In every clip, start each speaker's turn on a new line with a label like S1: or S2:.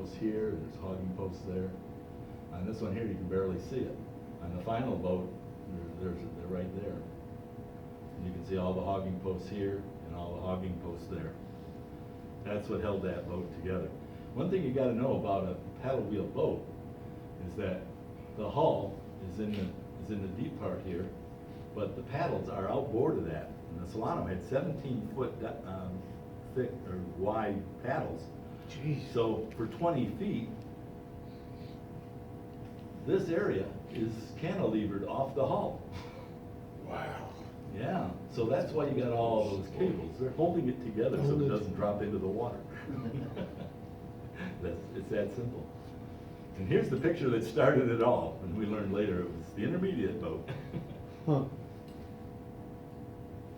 S1: posts here, there's hogging posts there. On this one here, you can barely see it. On the final boat, they're right there. And you can see all the hogging posts here and all the hogging posts there. That's what held that boat together. One thing you got to know about a paddle wheel boat is that the hull is in the deep part here, but the paddles are outboard of that. And the Solano had 17-foot thick or wide paddles.
S2: Jeez.
S1: So for 20 feet, this area is cantilevered off the hull.
S2: Wow.
S1: Yeah, so that's why you got all those cables. They're holding it together so it doesn't drop into the water. It's that simple. And here's the picture that started it all, and we learned later it was the intermediate boat.
S2: Huh.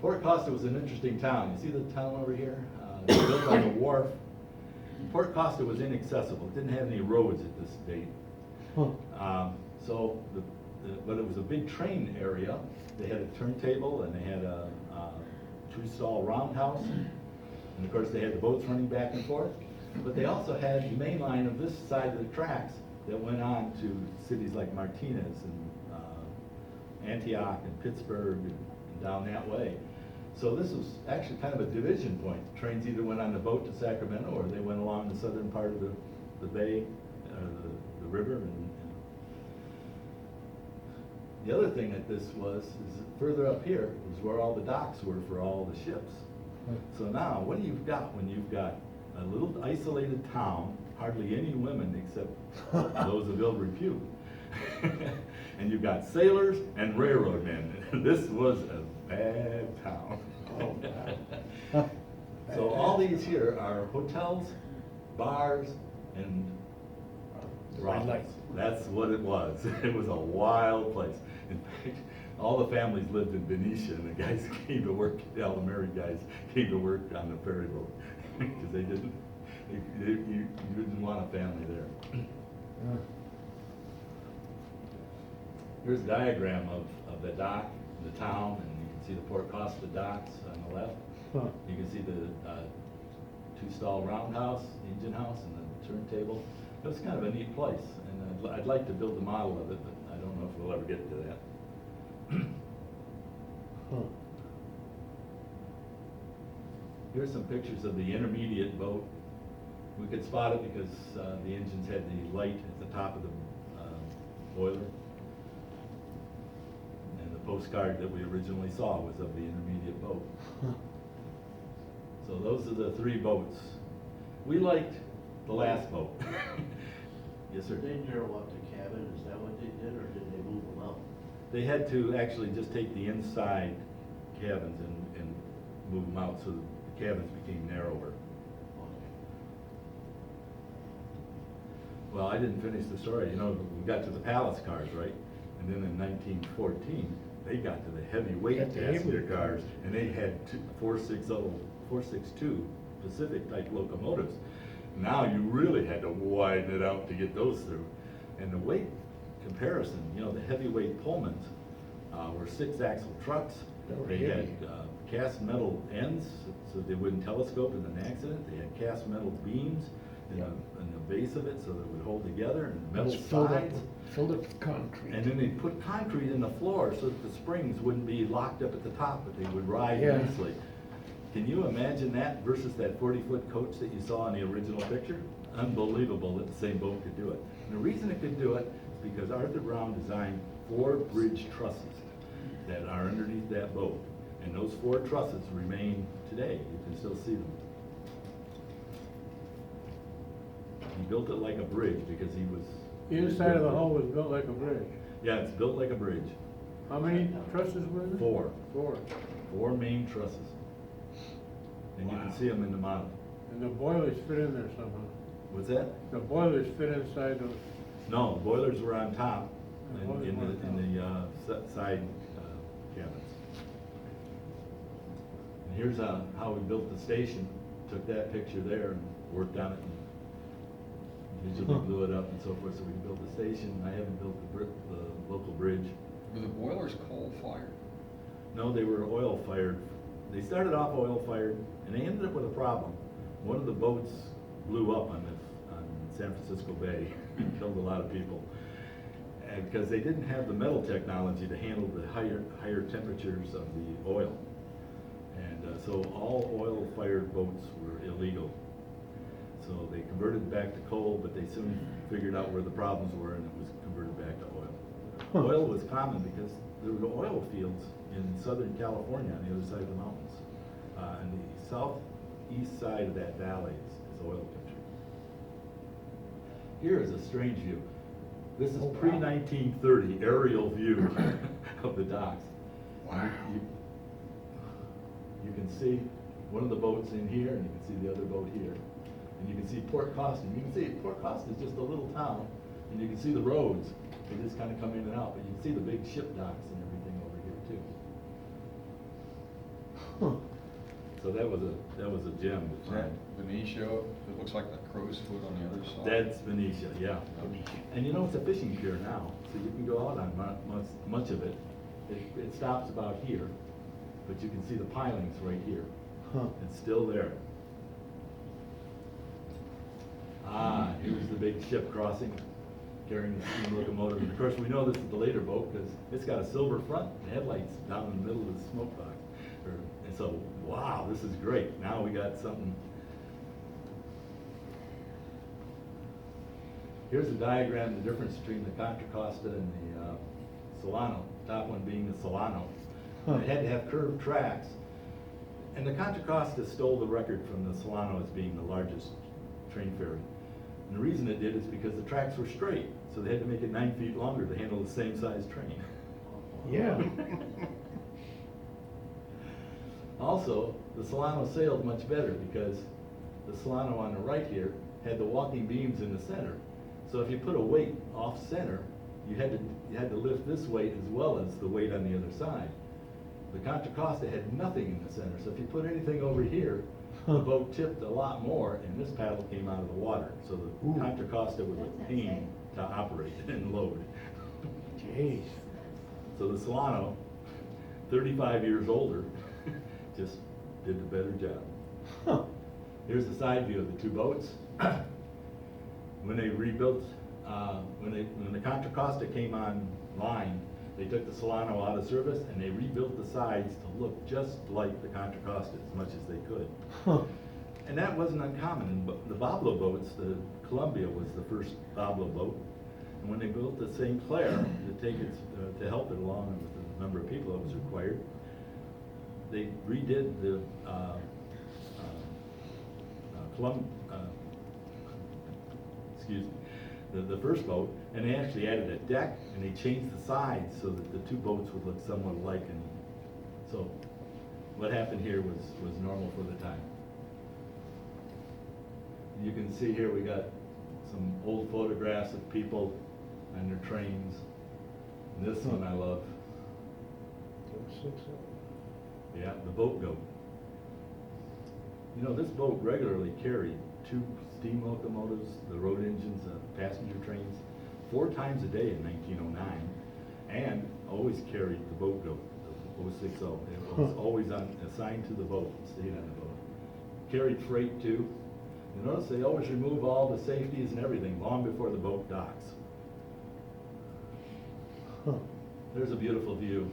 S1: Port Costa was an interesting town. You see the town over here? It was built on a wharf. Port Costa was inaccessible. It didn't have any roads at this date.
S2: Huh.
S1: But it was a big train area. They had a turntable and they had a two-stall roundhouse. And of course they had the boats running back and forth. But they also had the main line of this side of the tracks that went on to cities like Martinez and Antioch and Pittsburgh and down that way. So this was actually kind of a division point. Trains either went on the boat to Sacramento or they went along the southern part of the bay, the river. And the other thing that this was is that further up here was where all the docks were for all the ships. So now, what do you've got when you've got a little isolated town, hardly any women except those of ill repute, and you've got sailors and railroad men. This was a bad town.
S2: Oh, wow.
S1: So all these here are hotels, bars, and brothels. That's what it was. It was a wild place. In fact, all the families lived in Benicia, and the guys came to work, all the married guys came to work on the ferry boat, because you didn't want a family there. Here's a diagram of the dock, the town, and you can see the Port Costa docks on the left.
S2: Huh.
S1: You can see the two-stall roundhouse, the engine house, and the turntable. It was kind of a neat place, and I'd like to build a model of it, but I don't know if we'll ever get to that.
S2: Huh.
S1: Here's some pictures of the intermediate boat. We could spot it because the engines had the light at the top of the boiler. And the postcard that we originally saw was of the intermediate boat.
S2: Huh.
S1: So those are the three boats. We liked the last boat. Yes, sir.
S3: Did they narrow up the cabin, is that what they did, or did they move them out?
S1: They had to actually just take the inside cabins and move them out so the cabins became narrower. Well, I didn't finish the story. You know, we got to the palace cars, right? And then in 1914, they got to the heavyweight
S2: Got the
S1: passenger
S2: heavy
S1: cars, and they had 462 Pacific type locomotives. Now you really had to widen it out to get those through. And the weight comparison, you know, the heavyweight Pullmans were 6-axle trucks.
S2: They were
S1: They
S2: heavy.
S1: had cast metal ends so they wouldn't telescope in an accident. They had cast metal beams in the base of it so that it would hold together, and metal
S2: It's filled up,
S1: sides.
S2: filled up with concrete.
S1: And then they put concrete in the floor so that the springs wouldn't be locked up at the top, but they would ride
S2: Yeah.
S1: nicely. Can you imagine that versus that 40-foot coach that you saw in the original picture? Unbelievable that the same boat could do it. And the reason it could do it is because Arthur Brown designed 4 bridge trusses that are underneath that boat. And those 4 trusses remain today. You can still see them. He built it like a bridge because he was...
S4: The inside of the hull was built like a bridge.
S1: Yeah, it's built like a bridge.
S4: How many trusses were there?
S1: 4.
S4: 4.
S1: Main trusses. And you can
S4: Wow.
S1: see them in the model.
S4: And the boilers fit in there somehow.
S1: What's that?
S4: The boilers fit inside those.
S1: No, the boilers were on top
S4: The
S1: in
S4: boilers were on
S1: the side cabins. And here's how we built the station. Took that picture there and worked on it and visually blew it up and so forth so we can build the station. I haven't built the local bridge.
S5: Were the boilers coal-fired?
S1: No, they were oil-fired. They started off oil-fired and they ended up with a problem. One of the boats blew up on San Francisco Bay, killed a lot of people. And because they didn't have the metal technology to handle the higher temperatures of the oil. And so all oil-fired boats were illegal. So they converted back to coal, but they soon figured out where the problems were, and it was converted back to oil.
S2: Huh.
S1: Oil was common because there were oil fields in Southern California on the other side of the mountains. And the southeast side of that valley is oil country. Here is a strange view. This is
S2: Oh, wow.
S1: pre-1930 aerial view of the docks.
S5: Wow.
S1: You can see one of the boats in here, and you can see the other boat here. And you can see Port Costa. You can see Port Costa is just a little town, and you can see the roads. They just kind of come in and out, but you can see the big ship docks and everything over here too.
S2: Huh.
S1: So that was a gem to
S5: Is that
S1: find.
S5: Venetia? It looks like the crow's foot on the other side.
S1: That's Venetia, yeah. And you know, it's a fishing pier now, so you can go out on much of it. It stops about here, but you can see the pilings right here.
S2: Huh.
S1: It's still there. Ah, here's the big ship crossing, carrying the steam locomotive. And of course, we know this is the later boat because it's got a silver front and headlights down in the middle of the smoke box. And so, wow, this is great. Now we got something. Here's a diagram, the difference between the Contra Costa and the Solano, top one being the Solano.
S2: Huh.
S1: It had to have curved tracks. And the Contra Costa stole the record from the Solano as being the largest train ferry. And the reason it did is because the tracks were straight, so they had to make it 9 feet longer to handle the same size train.
S2: Yeah.
S1: Also, the Solano sailed much better because the Solano on the right here had the walking beams in the center. So if you put a weight off center, you had to lift this weight as well as the weight on the other side. The Contra Costa had nothing in the center, so if you put anything over here, the boat tipped a lot more, and this paddle came out of the water. So the
S2: Ooh.
S1: Contra Costa was a pain to operate and load.
S2: Jeez.
S1: So the Solano, 35 years older, just did a better job.
S2: Huh.
S1: Here's the side view of the two boats. When they rebuilt, when the Contra Costa came online, they took the Solano out of service and they rebuilt the sides to look just like the Contra Costa as much as they could.
S2: Huh.
S1: And that wasn't uncommon. In the Boblo boats, the Columbia was the first Boblo boat. And when they built the St. Clair to take it, to help it along with the number of people that was required, they redid the the first boat, and they actually added a deck, and they changed the sides so that the two boats would look somewhat alike. And so what happened here was normal for the time. You can see here we got some old photographs of people on their trains. And this one I love. Yeah, the boat goat. You know, this boat regularly carried 2 steam locomotives, the road engines, passenger trains, 4 times a day in 1909, and always carried the boat goat, the 060. It was always assigned to the boat, stayed on the boat. Carried freight too. You notice they always remove all the safeties and everything long before the boat docks.
S2: Huh.
S1: There's a beautiful view.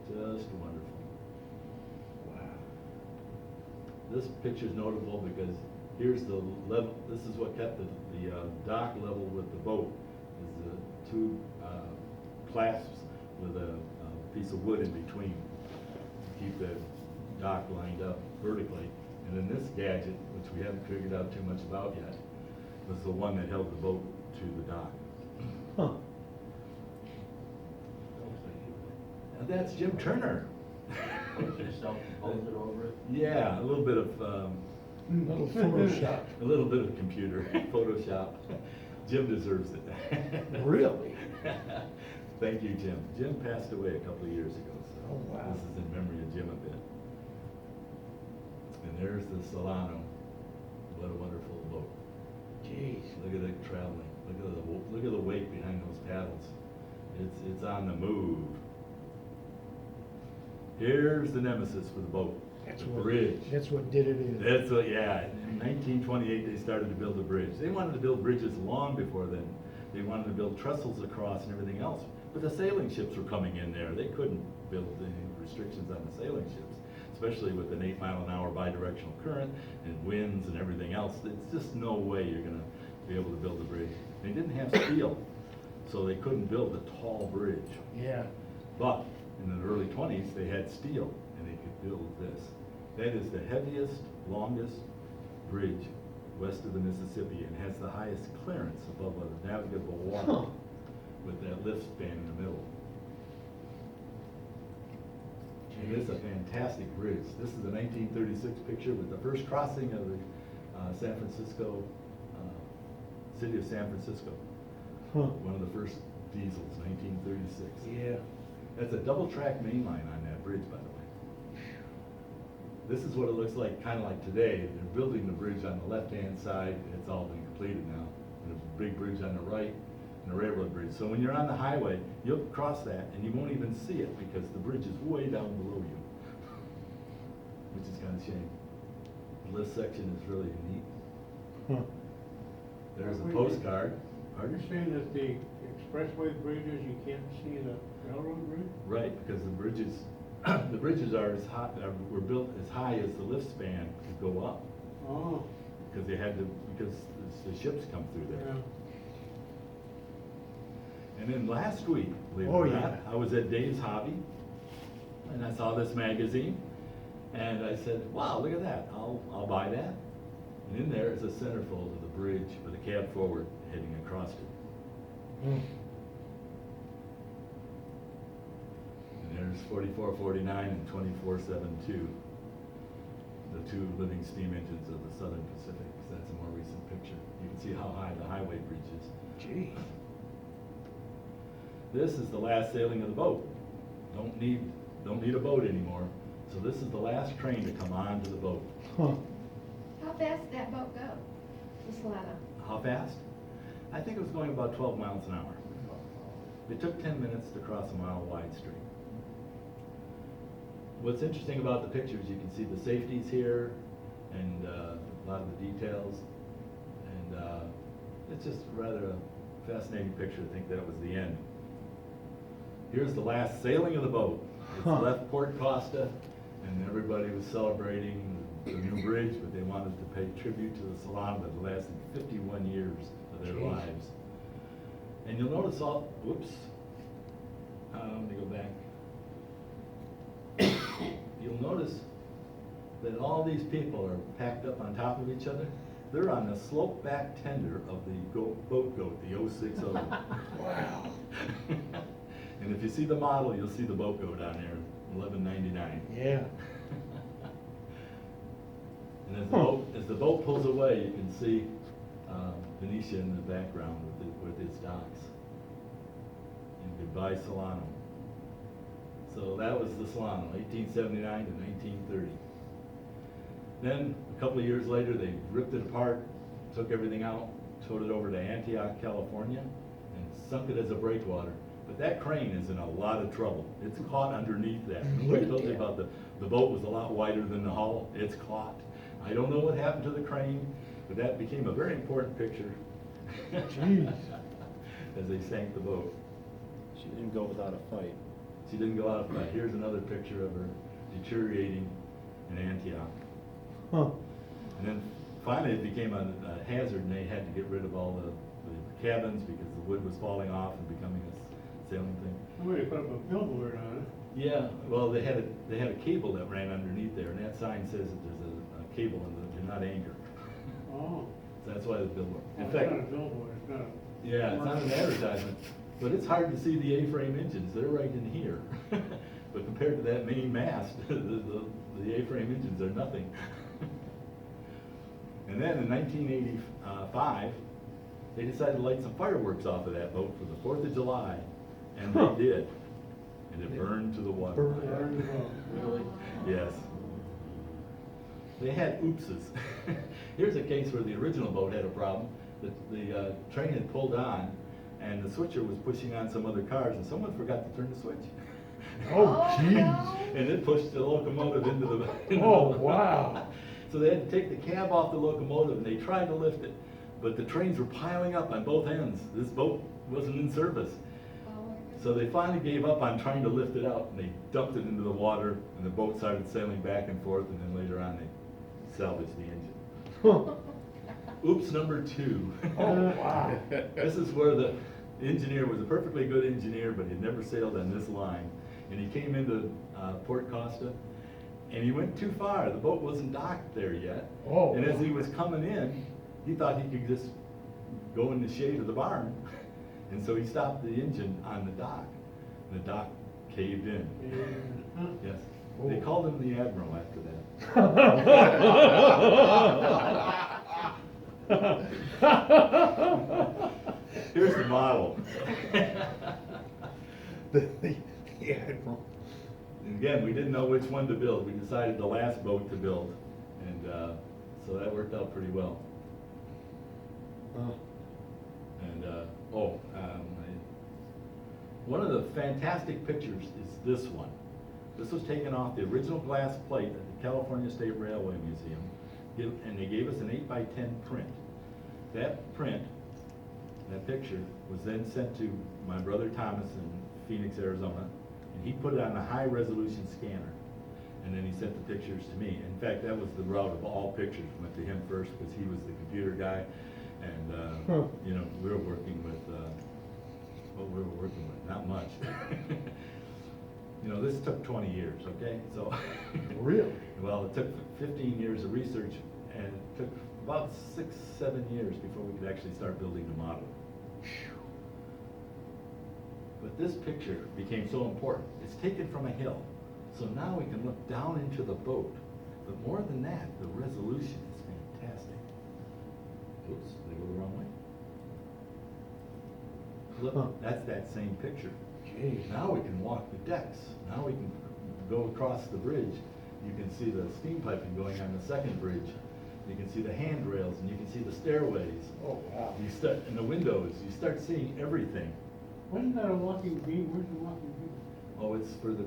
S1: Just wonderful.
S2: Wow.
S1: This picture is notable because here's the level, this is what kept the dock level with the boat, is the 2 clasps with a piece of wood in between to keep the dock lined up vertically. And then this gadget, which we haven't figured out too much about yet, was the one that held the boat to the dock.
S2: Huh.
S1: And that's Jim Turner.
S3: Just self-composed over it?
S1: Yeah, a little bit of
S2: Little Photoshop.
S1: a little bit of computer Photoshop. Jim deserves it.
S2: Really?
S1: Thank you, Jim. Jim passed away a couple of years ago, so
S2: Oh, wow.
S1: this is in memory of Jim a bit. And there's the Solano. What a wonderful boat.
S2: Jeez.
S1: Look at it traveling. Look at the weight behind those paddles. It's on the move. Here's the nemesis for the boat.
S2: That's
S1: The
S2: what,
S1: bridge.
S2: that's what did it in.
S1: That's what, yeah, in 1928, they started to build the bridge. They wanted to build bridges long before then. They wanted to build trestles across and everything else. But the sailing ships were coming in there. They couldn't build any restrictions on the sailing ships, especially with an 8-mile-an-hour bidirectional current and winds and everything else. It's just no way you're gonna be able to build a bridge. They didn't have steel, so they couldn't build a tall bridge.
S2: Yeah.
S1: But in the early 20s, they had steel, and they could build this. That is the heaviest, longest bridge west of the Mississippi, and has the highest clearance above the navigable water,
S2: Huh.
S1: with that lift span in the middle. And it's a fantastic bridge. This is a 1936 picture with the first crossing of the San Francisco, city of San Francisco.
S2: Huh.
S1: One of the first diesels, 1936.
S2: Yeah.
S1: That's a double-track main line on that bridge, by the way. This is what it looks like, kind of like today. They're building the bridge on the left-hand side. It's all been completed now. There's a big bridge on the right and a railroad bridge. So when you're on the highway, you'll cross that and you won't even see it because the bridge is way down below you, which is kind of a shame. The lift section is really neat.
S2: Huh.
S1: There's a
S4: Wait,
S1: postcard.
S4: Are you saying that the expressway bridges, you can't see the railroad bridge?
S1: Right, because the bridges, the bridges are as high, were built as high as the lift span could go up,
S4: Oh,
S1: because they had to, because the ships come through there.
S4: yeah.
S1: And then last week, believe it
S2: Oh,
S1: or
S2: yeah.
S1: not, I was at Dave's Hobby, and I saw this magazine, and I said, wow, look at that, I'll buy that. And in there is a centerfold of the bridge with a cab forward heading across it.
S2: Hmm.
S1: And there's 4449 and 2472, the two living steam engines of the Southern Pacific. That's a more recent picture. You can see how high the highway bridge is.
S2: Gee.
S1: This is the last sailing of the boat. Don't need a boat anymore. So this is the last train to come onto the boat.
S2: Huh.
S6: How fast did that boat go, the Solano?
S1: How fast? I think it was going about 12 miles an hour. It took 10 minutes to cross a mile-wide stream. What's interesting about the pictures, you can see the safeties here and a lot of the details. And it's just rather a fascinating picture to think that was the end. Here's the last sailing of the boat. It's
S2: Huh.
S1: left Port Costa, and everybody was celebrating the new bridge, but they wanted to pay tribute to the Solano that lasted 51 years of their
S2: Jeez.
S1: lives. And you'll notice all, whoops, let me go back. You'll notice that all these people are packed up on top of each other. They're on the slope back tender of the boat goat, the 060.
S2: Wow.
S1: And if you see the model, you'll see the boat goat on there, $11.99.
S2: Yeah.
S1: And
S2: Huh.
S1: as the boat pulls away, you can see Venetia in the background with its docks. And goodbye Solano. So that was the Solano, 1879 to 1930. Then, a couple of years later, they ripped it apart, took everything out, towed it over to Antioch, California, and sunk it as a breakwater. But that crane is in a lot of trouble. It's caught underneath that. Remember I told you about the boat was a lot wider than the hull? It's caught. I don't know what happened to the crane, but that became a very important picture.
S2: Jeez.
S1: As they sank the boat.
S7: She didn't go without a fight.
S1: She didn't go out of fight. Here's another picture of her deteriorating in Antioch.
S2: Huh.
S1: And then finally it became a hazard, and they had to get rid of all the cabins because the wood was falling off and becoming a sailing thing.
S4: Somebody put up a billboard on it.
S1: Yeah, well, they had a cable that ran underneath there, and that sign says that there's a cable and that do not anchor.
S4: Oh.
S1: So that's why the billboard. In
S4: It's
S1: fact,
S4: not a billboard, it's not.
S1: yeah, it's not an advertisement, but it's hard to see the A-frame engines. They're right in here. But compared to that main mast, the A-frame engines are nothing. And then in 1985, they decided to light some fireworks off of that boat for the 4th of July, and
S2: Huh.
S1: they did. And it burned to the water.
S2: Burned.
S4: Burned the boat.
S3: Really?
S1: Yes. They had oopses. Here's a case where the original boat had a problem. The train had pulled on, and the switcher was pushing on some other cars, and someone forgot to turn the switch.
S2: Oh, jeez.
S6: no.
S1: And it pushed the locomotive into the.
S2: Oh, wow.
S1: So they had to take the cab off the locomotive and they tried to lift it, but the trains were piling up on both ends. This boat wasn't in service.
S6: Oh, my goodness.
S1: So they finally gave up on trying to lift it out and they dumped it into the water and the boat started sailing back and forth and then later on they salvaged the engine.
S2: Huh.
S1: Oops, number 2.
S2: Oh, wow.
S1: This is where the engineer was a perfectly good engineer, but he'd never sailed on this line. And he came into Port Costa, and he went too far. The boat wasn't docked there yet.
S2: Oh.
S1: And as he was coming in, he thought he could just go in the shade of the barn. And so he stopped the engine on the dock. And the dock caved in.
S4: Yeah.
S1: Yes. They
S2: Oh.
S1: called him the Admiral after that. Here's the model.
S2: The Admiral.
S1: And again, we didn't know which one to build. We decided the last boat to build. And so that worked out pretty well. And, one of the fantastic pictures is this one. This was taken off the original glass plate at the California State Railway Museum, and they gave us an 8x10 print. That print, that picture, was then sent to my brother Thomas in Phoenix, Arizona, and he put it on a high-resolution scanner. And then he sent the pictures to me. In fact, that was the route of all pictures, went to him first because he was the computer guy. And, you know, we were working with, not much. You know, this took 20 years, okay? So.
S2: Really?
S1: Well, it took 15 years of research, and it took about 6, 7 years before we could actually start building the model. But this picture became so important. It's taken from a hill, so now we can look down into the boat. But more than that, the resolution is fantastic. Oops, did I go the wrong way?
S2: Huh.
S1: Look, that's that same picture.
S2: Jeez.
S1: Now we can walk the decks. Now we can go across the bridge. You can see the steam piping going on the second bridge. You can see the handrails and you can see the stairways.
S2: Oh, wow.
S1: You start in the windows. You start seeing everything.
S4: Wasn't that a walking beam? Where's the walking beam?
S1: Oh, it's for the.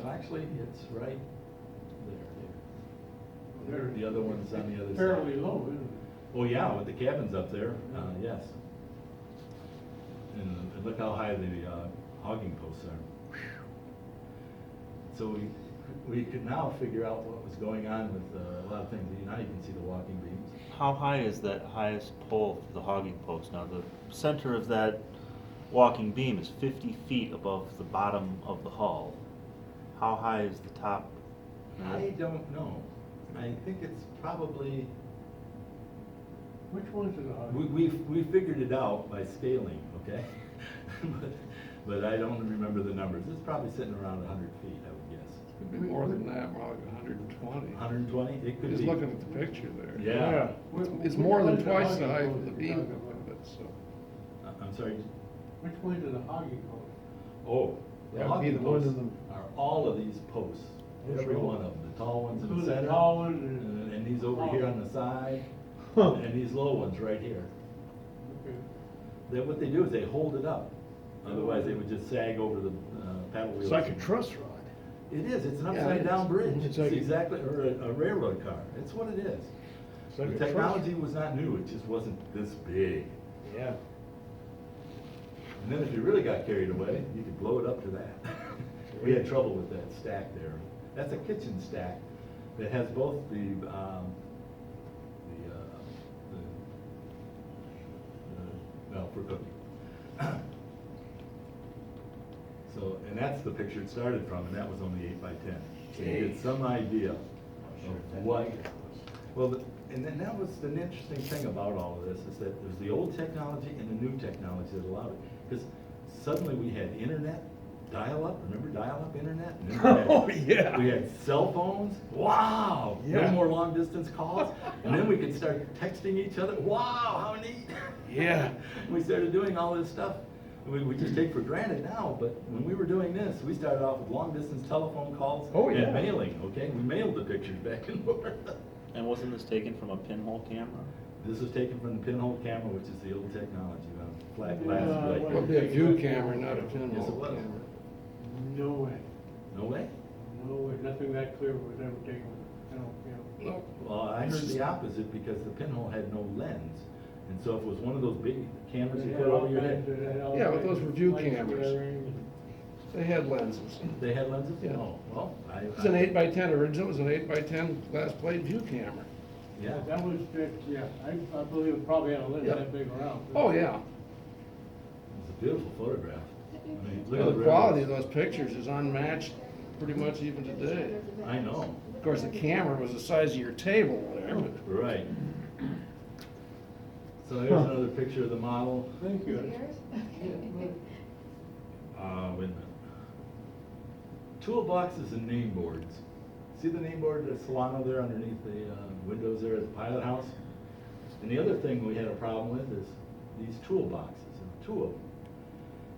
S1: Actually, it's right there.
S4: There.
S1: The other one's on the other side.
S4: Fairly low, isn't it?
S1: Oh yeah, with the cabins up there. Yes. And look how high the hogging posts are. So we could now figure out what was going on with a lot of things. Now you can see the walking beams.
S7: How high is that highest pole for the hogging post? Now, the center of that walking beam is 50 feet above the bottom of the hull. How high is the top?
S1: I don't know. I think it's probably.
S4: Which one's in the high?
S1: We figured it out by scaling, okay? but I don't remember the numbers. It's probably sitting around 100 feet, I would guess.
S8: Could be more than that, more like 120.
S1: 120? It could
S8: Just
S1: be.
S8: looking at the picture there.
S1: Yeah.
S8: It's
S4: Which
S8: more than
S4: one's the
S8: twice the
S4: hogging
S8: height
S4: post
S8: of the
S4: you're
S8: beam.
S4: talking about?
S8: But so,
S1: I'm sorry.
S4: Which one's in the hogging post?
S1: Oh, the
S2: That would be
S1: hogging
S2: the one
S1: posts
S2: in the-
S1: are all of these posts. Every one of them. The tall ones in the
S4: Including
S1: center.
S4: the tall ones
S1: And these over here on the side.
S2: Huh.
S1: And these low ones right here.
S4: Okay.
S1: What they do is they hold it up. Otherwise, they would just sag over the paddle wheels.
S2: It's like a truss rod.
S1: It is. It's an
S8: Yeah,
S1: upside
S8: it
S1: down
S8: is.
S1: bridge.
S2: It's
S1: It's
S2: like-
S1: exactly, or a railroad car. It's what it is.
S2: It's like
S1: The
S2: a truss-
S1: technology was not new. It just wasn't this big.
S2: Yeah.
S1: And then if you really got carried away, you could blow it up to that. We had trouble with that stack there. That's a kitchen stack that has both well, for cooking. So, and that's the picture it started from, and that was only 8x10. So you get some idea of what. Well, and then that was the interesting thing about all of this, is that there's the old technology and the new technology that allowed it. Because suddenly we had internet, dial-up, remember dial-up internet? And then we had-
S2: Oh, yeah.
S1: We had cell phones, wow! No
S2: Yeah.
S1: more long-distance calls. And then we could start texting each other, wow, how neat!
S2: Yeah.
S1: We started doing all this stuff. We just take for granted now, but when we were doing this, we started off with long-distance telephone calls
S2: Oh, yeah.
S1: and mailing, okay? We mailed the pictures back and forth.
S7: And wasn't this taken from a pinhole camera?
S1: This was taken from the pinhole camera, which is the old technology, flat glass
S4: Yeah,
S1: plate.
S4: well,
S8: Probably a view camera, not a pinhole
S1: Yes, it was.
S8: camera.
S4: No way.
S1: No way?
S4: No, nothing that clear was ever taken,
S8: Nope.
S1: Well, I heard the opposite because the pinhole had no lens. And so if it was one of those big cameras you put over your head,
S8: Yeah, but those were view cameras. They had lenses.
S1: they had lenses?
S8: Yeah.
S1: Oh, well,
S8: It was an 8x10 original, it was an 8x10 glass plate view camera.
S1: Yeah.
S4: That was, yeah, I believe it probably had a lens
S8: Yeah.
S4: that big around.
S8: Oh, yeah.
S1: It's a beautiful photograph. I mean, look
S8: Well,
S1: at
S8: the quality of those pictures is unmatched pretty much even today.
S1: I know.
S8: Of course, the camera was the size of your table there, but
S1: Right. So here's another picture of the model.
S4: Thank you.
S6: Yours? Okay.
S1: Wait a minute. Toolboxes and name boards. See the name board at Solano there underneath the windows there at the pilot house? And the other thing we had a problem with is these toolboxes, and two of them.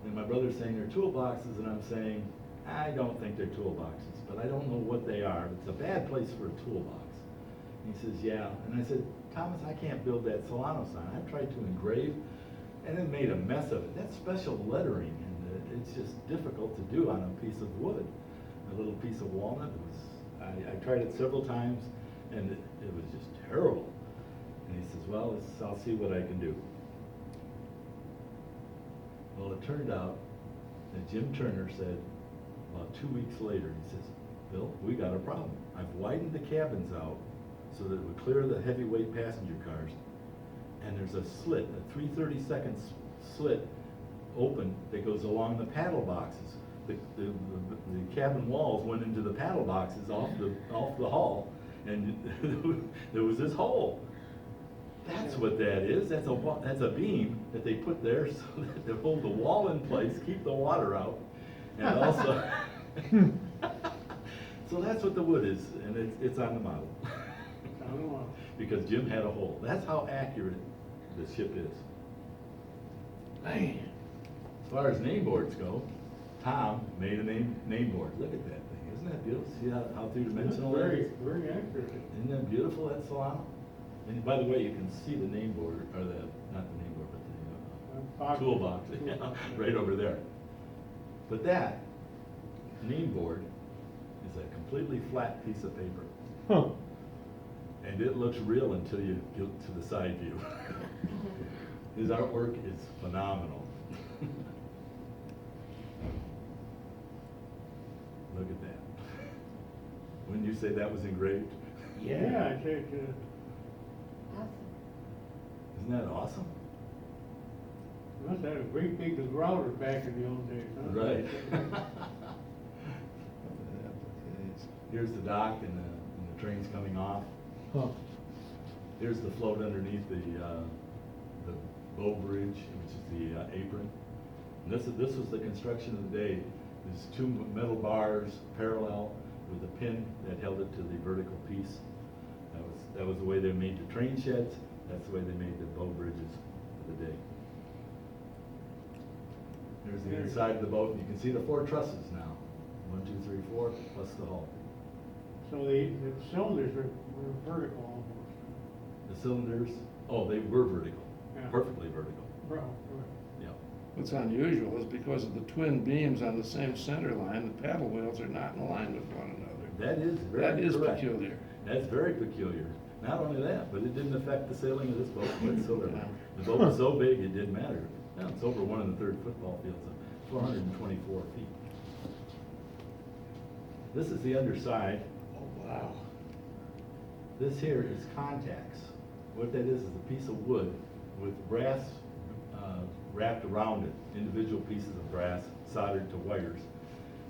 S1: And my brother's saying they're toolboxes, and I'm saying, I don't think they're toolboxes, but I don't know what they are. It's a bad place for a toolbox. And he says, yeah. And I said, Thomas, I can't build that Solano sign. I've tried to engrave, and it made a mess of it. That's special lettering, and it's just difficult to do on a piece of wood. A little piece of walnut, I tried it several times, and it was just terrible. And he says, well, I'll see what I can do. Well, it turned out that Jim Turner said, about 2 weeks later, he says, Bill, we got a problem. I've widened the cabins out so that it would clear the heavyweight passenger cars. And there's a slit, a 3/32 slit open that goes along the paddle boxes. The cabin walls went into the paddle boxes off the hull, and there was this hole. That's what that is. That's a beam that they put there so that they hold the wall in place, keep the water out, and also. So that's what the wood is, and it's on the model.
S4: I don't know.
S1: Because Jim had a hole. That's how accurate the ship is.
S8: man,
S1: As far as name boards go, Tom made a name board. Look at that thing. Isn't that beautiful? See how three-dimensional that
S4: Very,
S1: is?
S4: very accurate.
S1: Isn't that beautiful, that Solano? And by the way, you can see the name board, or not the name board, but the
S4: Box.
S1: toolbox, yeah, right over there. But that name board is a completely flat piece of paper.
S2: Huh.
S1: And it looks real until you get to the side view. His artwork is phenomenal. Look at that. Wouldn't you say that was engraved?
S4: Yeah, I think,
S6: Awesome.
S1: Isn't that awesome?
S4: must have had a great big grouter back in the old days, huh?
S1: Right. Here's the dock and the train's coming off.
S2: Huh.
S1: Here's the float underneath the bow bridge, which is the apron. And this was the construction of the day. There's two metal bars parallel with a pin that held it to the vertical piece. That was the way they made the train sheds. That's the way they made the bow bridges for the day. Here's the inside of the boat. You can see the 4 trusses now. 1, 2, 3, 4, plus the hull.
S4: So the cylinders were vertical almost.
S1: The cylinders, oh, they were vertical,
S4: Yeah.
S1: perfectly vertical.
S4: Right.
S1: Yeah.
S8: what's unusual is because of the twin beams on the same center line, the paddle wheels are not in line with one another.
S1: That is very
S8: That is
S1: correct.
S8: peculiar.
S1: That's very peculiar. Not only that, but it didn't affect the sailing of this boat whatsoever.
S8: Yeah.
S1: The boat was so big, it didn't matter. Yeah, it's over 1 1/3 football fields of 424 feet. This is the underside.
S8: Oh, wow.
S1: This here is contacts. What that is a piece of wood with brass wrapped around it, individual pieces of brass soldered to wires.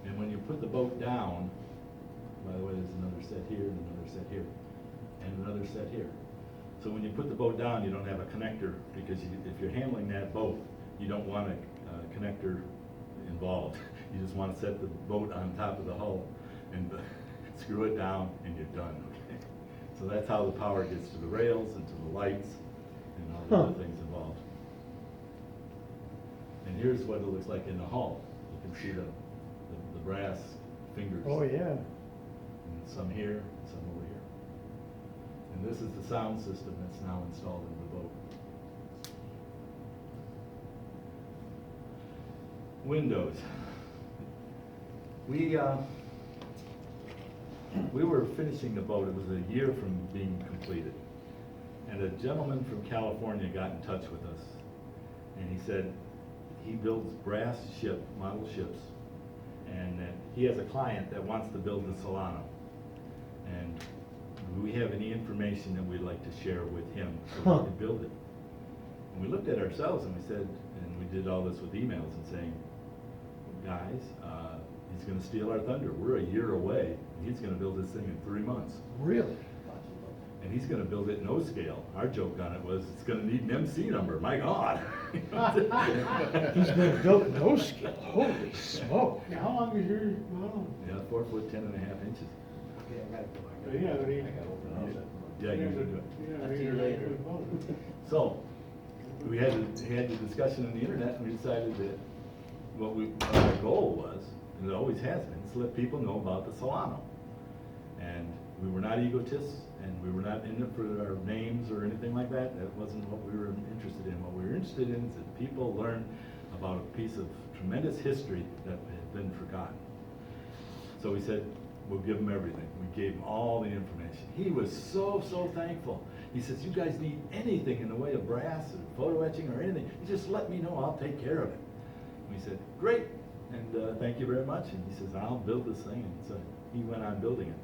S1: And when you put the boat down, by the way, there's another set here and another set here, and another set here. So when you put the boat down, you don't have a connector, because if you're handling that boat, you don't want a connector involved. You just want to set the boat on top of the hull and screw it down, and you're done, okay? So that's how the power gets to the rails and to the lights and all the other things involved. And here's what it looks like in the hull. You can see the brass fingers.
S2: Oh, yeah.
S1: And some here, some over here. And this is the sound system that's now installed in the boat. Windows. We we were finishing the boat, it was a year from being completed. And a gentleman from California got in touch with us, and he said he builds brass model ships, and that he has a client that wants to build the Solano. And do we have any information that we'd like to share with him so we could build it? And we looked at ourselves and we said, and we did all this with emails and saying, guys, he's gonna steal our thunder. We're a year away, and he's gonna build this thing in 3 months.
S2: Really?
S1: And he's gonna build it no scale. Our joke on it was, it's gonna need an MC number, my God.
S2: He's gonna build it no scale, holy smoke.
S4: Now, how long is yours, Ronald?
S1: Yeah, 4 foot 10 and a half inches.
S3: Okay, I gotta go.
S4: So, yeah, but he-
S3: I gotta open the house up.
S1: Yeah, you can do it.
S4: Yeah,
S3: I'll see you
S4: you're
S3: later.
S4: right.
S1: So, we had the discussion on the internet, and we decided that what our goal was, and it always has been, is to let people know about the Solano. And we were not egotists, and we were not in it for our names or anything like that. That wasn't what we were interested in. What we were interested in is that people learn about a piece of tremendous history that had been forgotten. So we said, we'll give him everything. We gave him all the information. He was so thankful. He says, you guys need anything in the way of brass or photo etching or anything, you just let me know, I'll take care of it. We said, great, and thank you very much. And he says, I'll build this thing. And so he went on building it.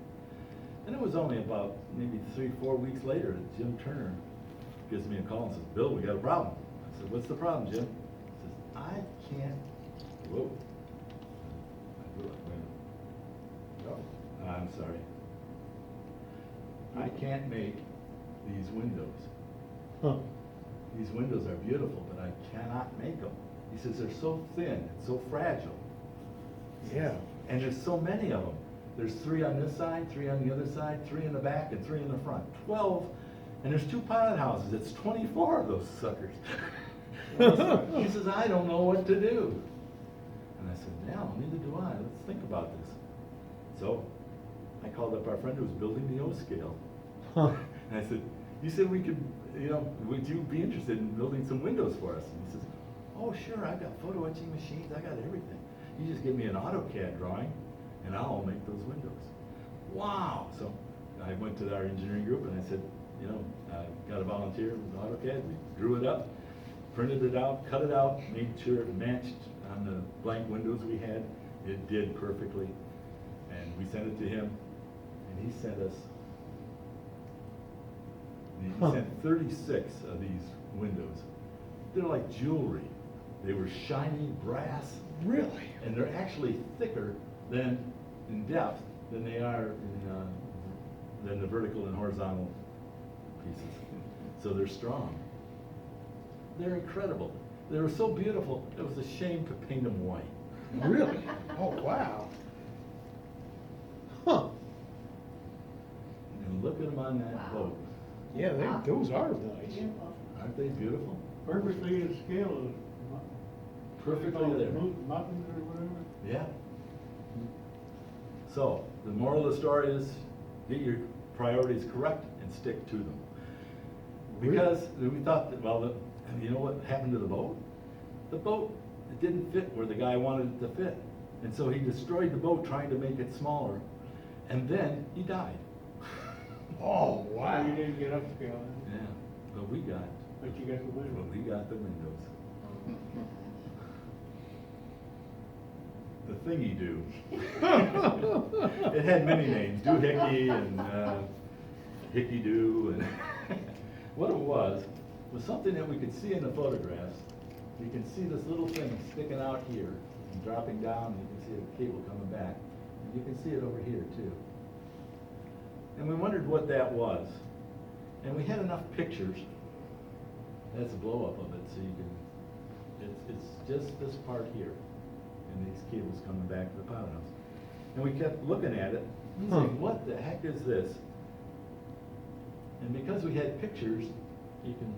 S1: And it was only about maybe 3-4 weeks later that Jim Turner gives me a call and says, Bill, we got a problem. I said, what's the problem, Jim? He says, I can't, whoa. I blew it, wait a minute. Oh, I'm sorry. I can't make these windows.
S2: Huh.
S1: These windows are beautiful, but I cannot make them. He says, they're so thin, and so fragile.
S2: Yeah.
S1: And there's so many of them. There's 3 on this side, 3 on the other side, 3 in the back, and 3 in the front. 12, and there's 2 pilot houses. It's 24 of those suckers. He says, I don't know what to do. And I said, no, neither do I. Let's think about this. So I called up our friend who was building the O scale.
S2: Huh.
S1: And I said, you said we could, would you be interested in building some windows for us? And he says, oh, sure, I've got photo etching machines, I got everything. You just give me an AutoCAD drawing, and I'll make those windows. Wow! So I went to our engineering group and I said, I got a volunteer with AutoCAD. We drew it up, printed it out, cut it out, made sure it matched on the blank windows we had. It did perfectly. And we sent it to him, and he sent us, he sent 36 of these windows. They're like jewelry. They were shiny brass.
S2: Really?
S1: And they're actually thicker than, in depth, than they are than the vertical and horizontal pieces. So they're strong. They're incredible. They were so beautiful, it was a shame to paint them white.
S2: Really? Oh, wow. Huh.
S1: And look at them on that
S6: Wow.
S1: boat.
S2: Yeah, those are nice.
S1: Aren't they beautiful?
S4: Perfectly in scale.
S1: Perfectly there.
S4: Mountains or whatever.
S1: Yeah. So, the moral of the story is, get your priorities correct and stick to them. Because we thought that, well, you know what happened to the boat? The boat, it didn't fit where the guy wanted it to fit. And so he destroyed the boat trying to make it smaller. And then he died.
S2: Oh, wow.
S4: So you didn't get upscale,
S1: Yeah, but we got
S4: the window.
S1: the windows. The thingy do. It had many names, doohickey and hickey doo, and what it was something that we could see in the photographs. You can see this little thing sticking out here and dropping down, and you can see the cable coming back. And you can see it over here too. And we wondered what that was. And we had enough pictures. That's a blow up of it, so you can, it's just this part here. And these cables coming back to the powerhouse. And we kept looking at it, and saying, what the heck is this? And because we had pictures, you can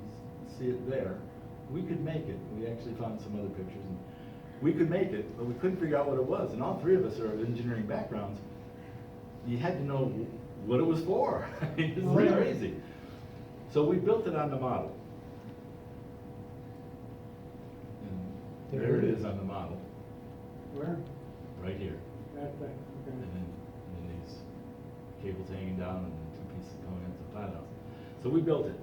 S1: see it there, we could make it. We actually found some other pictures. And we could make it, but we couldn't figure out what it was. And all 3 of us are of engineering backgrounds. You had to know what it was for. It's
S2: Right.
S1: crazy. So we built it on the model. And there it is on the model,
S4: Where?
S1: right here.
S4: That thing,
S1: And
S4: okay.
S1: then these cables hanging down and two pieces going into the pilot house. So we built it.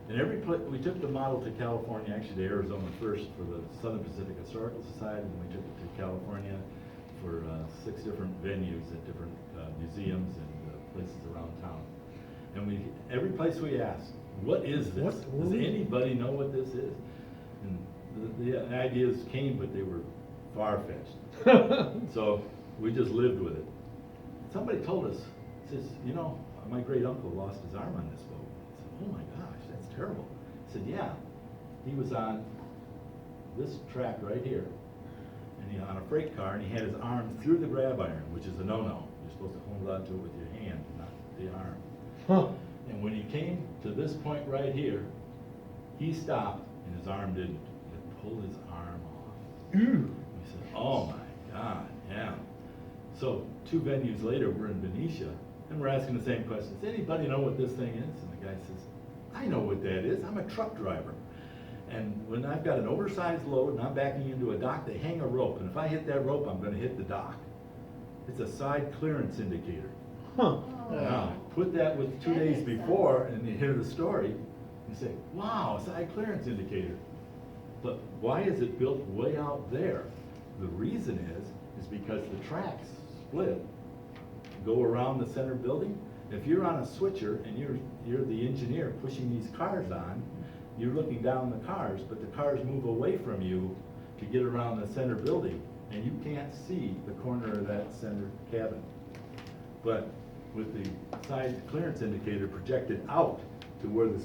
S1: And we took the model to California, actually to Arizona first for the Southern Pacific Historical Society, and we took it to California for 6 different venues at different museums and places around town. And every place we asked, what is this?
S2: What?
S1: Does anybody know what this is? And the ideas came, but they were far-fetched. So we just lived with it. Somebody told us, says, you know, my great uncle lost his arm on this boat. I said, oh my gosh, that's terrible. I said, yeah, he was on this track right here, and he on a freight car, and he had his arm through the grab iron, which is a no-no. You're supposed to hold on to it with your hand, not the arm.
S2: Huh.
S1: And when he came to this point right here, he stopped, and his arm didn't. It pulled his arm off.
S2: Ew.
S1: We said, oh my God, yeah. So 2 venues later, we're in Benicia, and we're asking the same question. Does anybody know what this thing is? And the guy says, I know what that is. I'm a truck driver. And when I've got an oversized load and I'm backing into a dock, they hang a rope. And if I hit that rope, I'm gonna hit the dock. It's a side clearance indicator.
S2: Huh.
S1: Now, put that with 2
S6: That
S1: days
S6: makes sense.
S1: before, and you hear the story, you say, wow, side clearance indicator. But why is it built way out there? The reason is because the tracks split, go around the center building. If you're on a switcher and you're the engineer pushing these cars on, you're looking down the cars, but the cars move away from you to get around the center building, and you can't see the corner of that center cabin. But with the side clearance indicator projected out to where the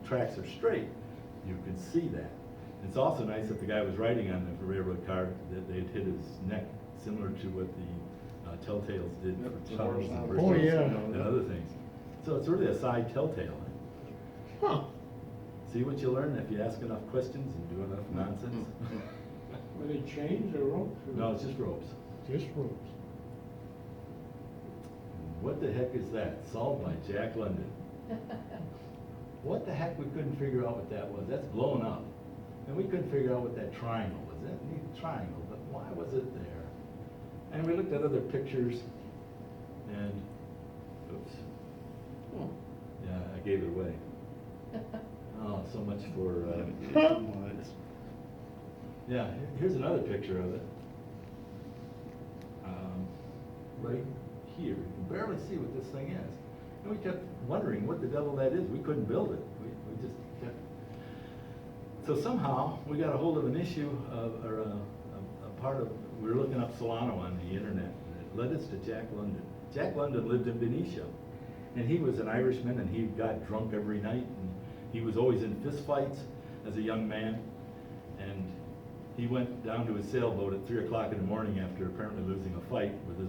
S1: tracks are straight, you can see that. It's also nice that the guy was riding on the railroad car, that they'd hit his neck, similar to what the telltales did
S5: Yep,
S1: for Charles and
S5: oh,
S1: Bridges
S2: yeah.
S1: and other things. So it's really a side telltale.
S2: Huh.
S1: See what you learn if you ask enough questions and do enough nonsense?
S4: Were they chains or ropes? or-
S1: No, it's just ropes.
S2: Just ropes.
S1: What the heck is that? Solved by Jack London. What the heck, we couldn't figure out what that was. That's blown up. And we couldn't figure out what that triangle was. That neat triangle, but why was it there? And we looked at other pictures and, oops.
S8: Oh.
S1: Yeah, I gave it away. Oh, so much for, yeah, here's another picture of it. Right here, you can barely see what this thing is. And we kept wondering what the devil that is. We couldn't build it. We just kept. So somehow, we got a hold of an issue or a part of, we were looking up Solano on the internet, and it led us to Jack London. Jack London lived in Benicia, and he was an Irishman, and he got drunk every night, and he was always in fist fights as a young man, and he went down to his sailboat at 3 o'clock in the morning after apparently losing a fight with his